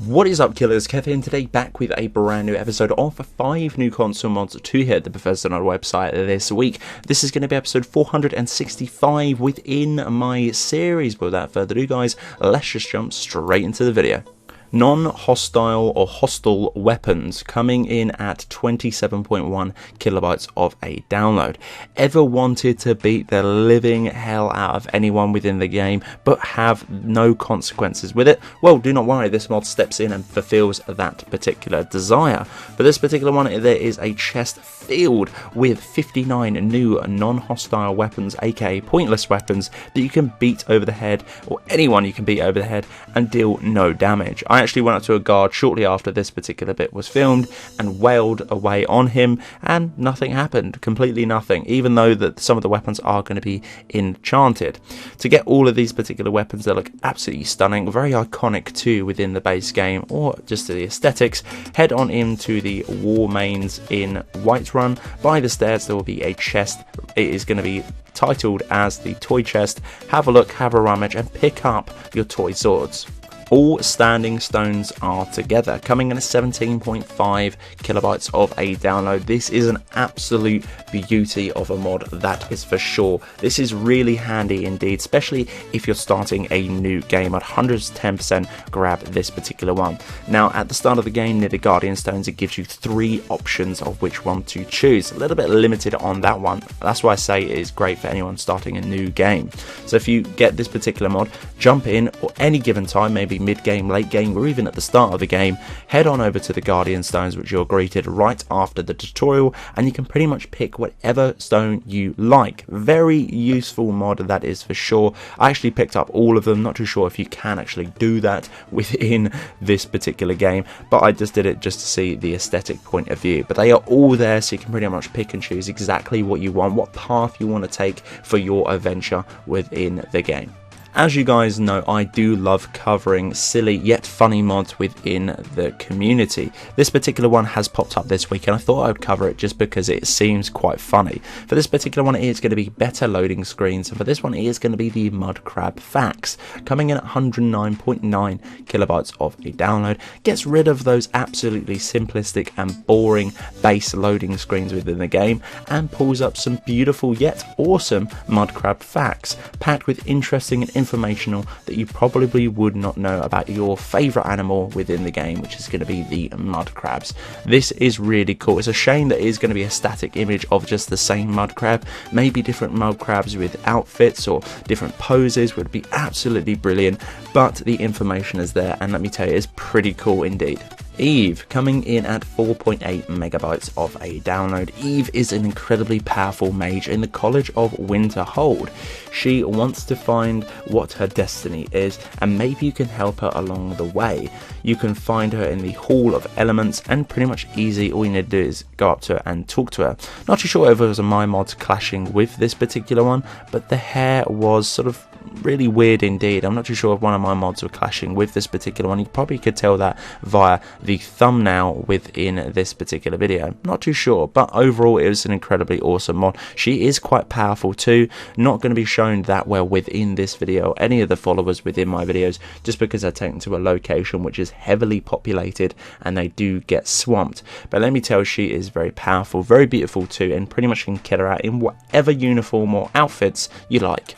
What is up, killers? Kev here, and today back with a brand new episode of 5 new console mods to hit the Bethesda website this week. This is going to be episode 465 within my series. But without further ado, guys, let's just jump straight into the video. Non-hostile or hostile weapons coming in at 27.1 kilobytes of a download. Ever wanted to beat the living hell out of anyone within the game but have no consequences with it? Well, do not worry, this mod steps in and fulfills that particular desire. For this particular one, there is a chest filled with 59 new non-hostile weapons, aka pointless weapons, that you can beat over the head, or anyone you can beat over the head, and deal no damage. I actually went up to a guard shortly after this particular bit was filmed and wailed away on him, and nothing happened, completely nothing, even though that some of the weapons are going to be enchanted. To get all of these particular weapons, they look absolutely stunning, very iconic too within the base game, or just the aesthetics. Head on into the war mains in Whiterun. By the stairs there will be a chest. It is going to be titled as the toy chest. Have a look, have a rummage, and pick up your toy swords. All standing stones are together, coming in at 17.5 kilobytes of a download. This is an absolute beauty of a mod, that is for sure. This is really handy indeed, especially if you're starting a new game. I'd 110% grab this particular one. Now, at the start of the game, near the Guardian Stones, it gives you 3 options of which one to choose. A little bit limited on that one. That's why I say it is great for anyone starting a new game. So if you get this particular mod, jump in at any given time, maybe mid-game, late game, or even at the start of the game, head on over to the Guardian Stones, which you're greeted right after the tutorial, and you can pretty much pick whatever stone you like. Very useful mod, that is for sure. I actually picked up all of them, not too sure if you can actually do that within this particular game, but I just did it just to see the aesthetic point of view. But they are all there, so you can pretty much pick and choose exactly what you want, what path you want to take for your adventure within the game. As you guys know, I do love covering silly yet funny mods within the community. This particular one has popped up this week, and I thought I would cover it just because it seems quite funny. For this particular one, it is going to be better loading screens, and for this one, it is going to be the Mudcrab Fax, coming in at 109.9 kilobytes of a download. Gets rid of those absolutely simplistic and boring base loading screens within the game, and pulls up some beautiful yet awesome Mudcrab Facts, packed with interesting and informational that you probably would not know about your favorite animal within the game, which is going to be the mud crabs. This is really cool. It's a shame that it is going to be a static image of just the same mud crab. Maybe different mud crabs with outfits or different poses would be absolutely brilliant, but the information is there, and let me tell you, it's pretty cool indeed. Eve, coming in at 4.8 megabytes of a download. Eve is an incredibly powerful mage in the College of Winterhold. She wants to find what her destiny is, and maybe you can help her along the way. You can find her in the Hall of Elements, and pretty much easy. All you need to do is go up to her and talk to her. Not too sure if it was my mods clashing with this particular one, but the hair was sort of really weird indeed. I'm not too sure if one of my mods were clashing with this particular one. You probably could tell that via the thumbnail within this particular video. Not too sure, but overall it was an incredibly awesome mod. She is quite powerful too. Not going to be shown that well within this video, any of the followers within my videos, just because they're taken to a location which is heavily populated and they do get swamped. But let me tell you, she is very powerful, very beautiful too, and pretty much can kit her out in whatever uniform or outfits you like.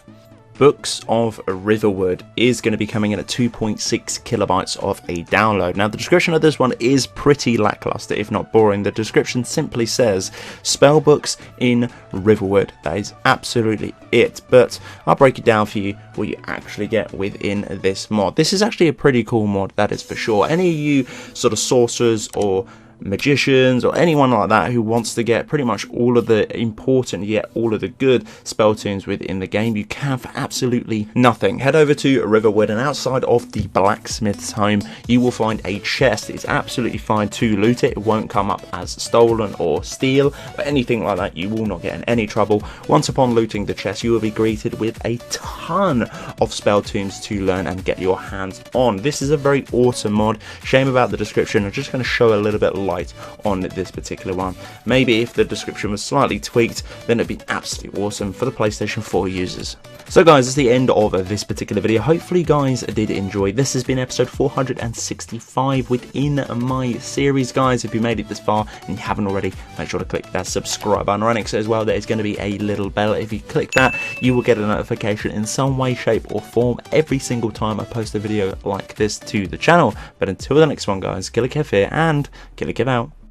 Books of Riverwood is going to be coming in at 2.6 kilobytes of a download. Now, the description of this one is pretty lackluster, if not boring. The description simply says spell books in Riverwood. That is absolutely it, but I'll break it down for you what you actually get within this mod. This is actually a pretty cool mod, that is for sure. Any of you sort of sorcerers or magicians or anyone like that who wants to get pretty much all of the important yet all of the good spell tunes within the game, you can for absolutely nothing. Head over to Riverwood, and outside of the blacksmith's home you will find a chest. It's absolutely fine to loot it. It won't come up as stolen or steal or anything like that. You will not get in any trouble. Once upon looting the chest, you will be greeted with a ton of spell tunes to learn and get your hands on. This is a very awesome mod. Shame about the description. I'm just going to show a little bit light on this particular one. Maybe if the description was slightly tweaked, then it'd be absolutely awesome for the PlayStation 4 users. So guys, that's the end of this particular video. Hopefully you guys did enjoy. This has been episode 465 within my series, guys. If you made it this far and you haven't already, make sure to click that subscribe button. Right next to it as well, there is going to be a little bell. If you click that, you will get a notification in some way, shape or form every single time I post a video like this to the channel. But until the next one, guys, Killerkev here, and Killerkev out.